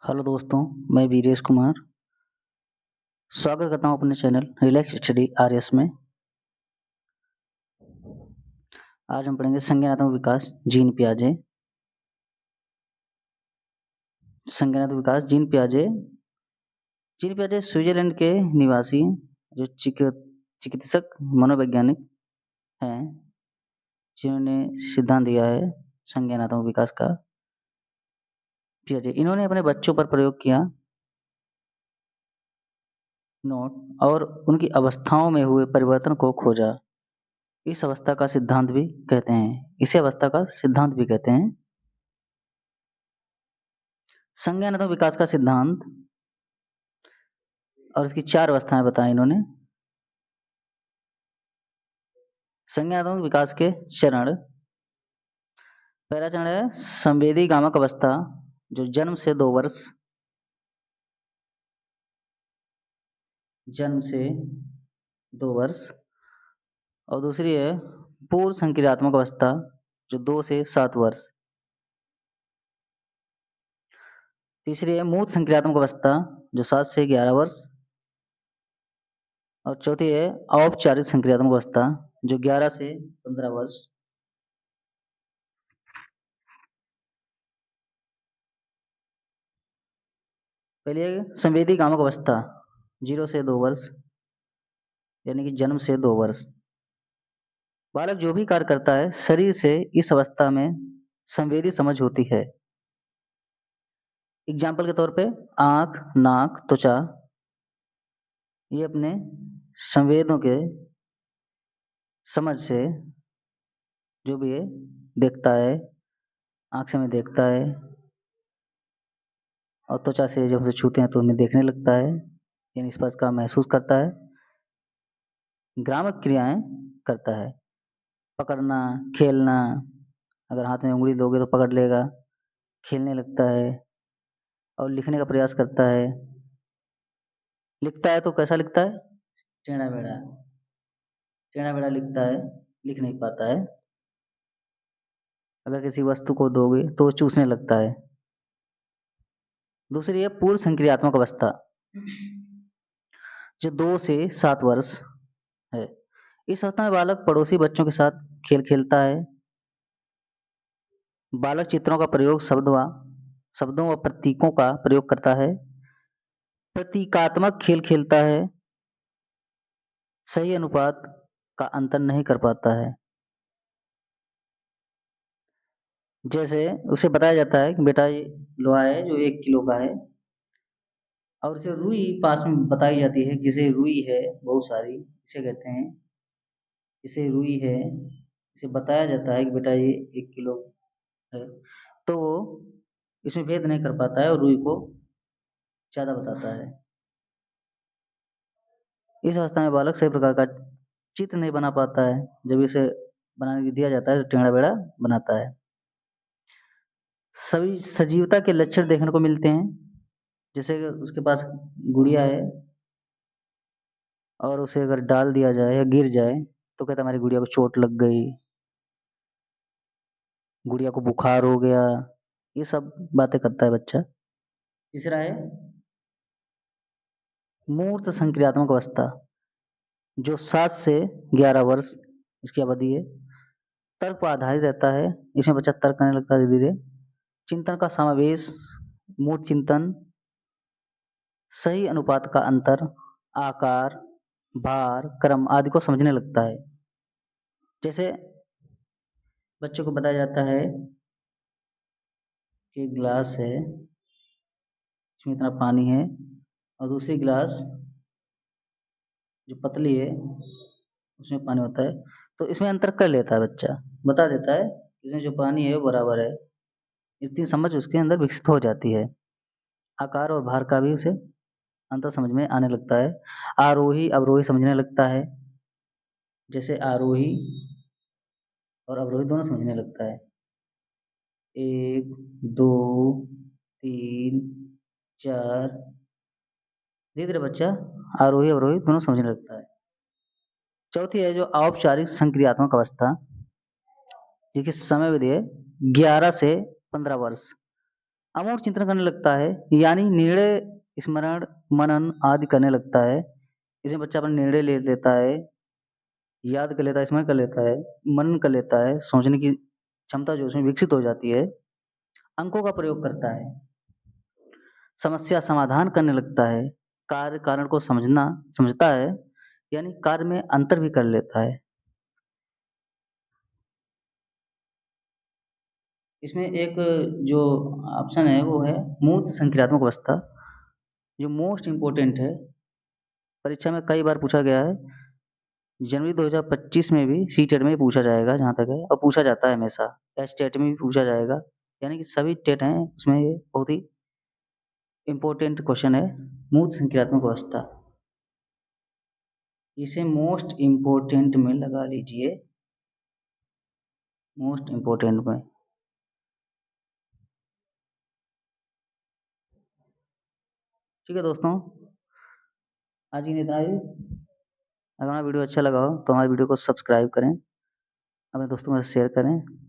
Hello दोस्तों, मैं वीरेश कुमार स्वागत करता हूँ अपने चैनल रिलैक्स स्टडी आरएस में। आज हम पढ़ेंगे संज्ञानात्मक विकास जीन पियाजे। संज्ञानात्मक विकास जीन पियाजे स्विट्जरलैंड के निवासी हैं, जो चिकित्सक मनोवैज्ञानिक हैं, जिन्होंने सिद्धांत दिया है संज्ञानात्मक विकास का। पियाजे इन्होंने अपने बच्चों पर प्रयोग किया नोट और उनकी अवस्थाओं में हुए परिवर्तन को खोजा। इस अवस्था का सिद्धांत भी कहते हैं, इसे अवस्था का सिद्धांत भी कहते हैं। संज्ञानात्मक विकास का सिद्धांत और इसकी 4 अवस्थाएं बताई इन्होंने। संज्ञानात्मक विकास के चरण। पहला चरण है संवेदी गामक अवस्था, जो जन्म से 2 वर्ष और दूसरी है पूर्व संक्रियात्मक अवस्था, जो 2 से 7 वर्ष। तीसरी है मूर्त संक्रियात्मक अवस्था, जो 7 से 11 वर्ष और चौथी है औपचारिक संक्रियात्मक अवस्था, जो 11 से 15 वर्ष। पहली है संवेदी गामक अवस्था 0 से 2 वर्ष, यानी कि जन्म से 2 वर्ष। बालक जो भी कार्य करता है शरीर से इस अवस्था में संवेदी समझ होती है। एग्जाम्पल के तौर पे आँख, नाक, त्वचा, ये अपने संवेदों के समझ से जो भी है देखता है, आँख से हमें देखता है और त्वचा से जब उसे छूते हैं तो हमें देखने लगता है, यानी स्पर्श का महसूस करता है। ग्रामक क्रियाएं करता है, पकड़ना, खेलना, अगर हाथ में उंगली दोगे तो पकड़ लेगा, खेलने लगता है और लिखने का प्रयास करता है। लिखता है तो कैसा लिखता है? टेढ़ा मेढ़ा लिखता है, लिख नहीं पाता है। अगर किसी वस्तु को दोगे तो चूसने लगता है। दूसरी है पूर्व संक्रियात्मक अवस्था, जो 2 से 7 वर्ष है। इस अवस्था में बालक पड़ोसी बच्चों के साथ खेल खेलता है। बालक चित्रों का प्रयोग शब्दों व प्रतीकों का प्रयोग करता है। प्रतीकात्मक खेल खेलता है। सही अनुपात का अंतर नहीं कर पाता है। जैसे उसे बताया जाता है कि बेटा ये लोहा है जो 1 किलो का है, और उसे रुई पास में बताई जाती है, जैसे रुई है बहुत सारी, इसे कहते हैं, इसे रुई है, इसे बताया जाता है कि बेटा ये 1 किलो है, तो वो इसमें भेद नहीं कर पाता है और रुई को ज़्यादा बताता है। इस अवस्था में बालक सही प्रकार का चित्र नहीं बना पाता है। जब इसे बनाने दिया जाता है तो टेढ़ा-मेढ़ा बनाता है। सभी सजीवता के लक्षण देखने को मिलते हैं, जैसे कि उसके पास गुड़िया है और उसे अगर डाल दिया जाए या गिर जाए तो कहता है हमारी गुड़िया को चोट लग गई, गुड़िया को बुखार हो गया, ये सब बातें करता है बच्चा। तीसरा है मूर्त संक्रियात्मक अवस्था, जो 7 से 11 वर्ष इसकी अवधि है। तर्क पर आधारित रहता है, इसमें बच्चा तर्क करने लगता है धीरे-धीरे। चिंतन का समावेश, मूर्त चिंतन, सही अनुपात का अंतर, आकार, भार, क्रम आदि को समझने लगता है। जैसे बच्चों को बताया जाता है कि ग्लास है, इसमें इतना पानी है, और दूसरी ग्लास जो पतली है उसमें पानी होता है, तो इसमें अंतर कर लेता है बच्चा, बता देता है इसमें जो पानी है वो बराबर है। इतनी समझ उसके अंदर विकसित हो जाती है। आकार और भार का भी उसे अंतर समझ में आने लगता है। आरोही अवरोही समझने लगता है, जैसे आरोही और अवरोही दोनों समझने लगता है। 1, 2, 3, 4, धीरे-धीरे बच्चा आरोही अवरोही दोनों समझने लगता है। चौथी है जो औपचारिक संक्रियात्मक अवस्था, जिसकी समय अवधि है 11 से 15 वर्ष। अमूर्त चिंतन करने लगता है, यानी निर्णय, स्मरण, मनन आदि करने लगता है। इसमें बच्चा अपना निर्णय ले लेता है, याद कर लेता है, स्मरण कर लेता है, मनन कर लेता है, सोचने की क्षमता जो उसमें विकसित हो जाती है। अंकों का प्रयोग करता है, समस्या समाधान करने लगता है, कार्य कारण को समझता है, यानी कार्य में अंतर भी कर लेता है। इसमें एक जो ऑप्शन है वो है मूर्त संक्रियात्मक अवस्था, जो मोस्ट इम्पोर्टेंट है। परीक्षा में कई बार पूछा गया है। जनवरी 2025 में भी सीटेट में भी पूछा जाएगा जहाँ तक है, और पूछा जाता है हमेशा। एचटेट में भी पूछा जाएगा, यानी कि सभी टेट हैं उसमें ये बहुत ही इम्पोर्टेंट क्वेश्चन है, मूर्त संक्रियात्मक अवस्था। इसे मोस्ट इम्पोर्टेंट में लगा लीजिए, मोस्ट इम्पोर्टेंट में। ठीक है दोस्तों, आज की इतना ही। अगर हमारा वीडियो अच्छा लगा हो तो हमारे वीडियो को सब्सक्राइब करें, अपने दोस्तों के साथ शेयर करें।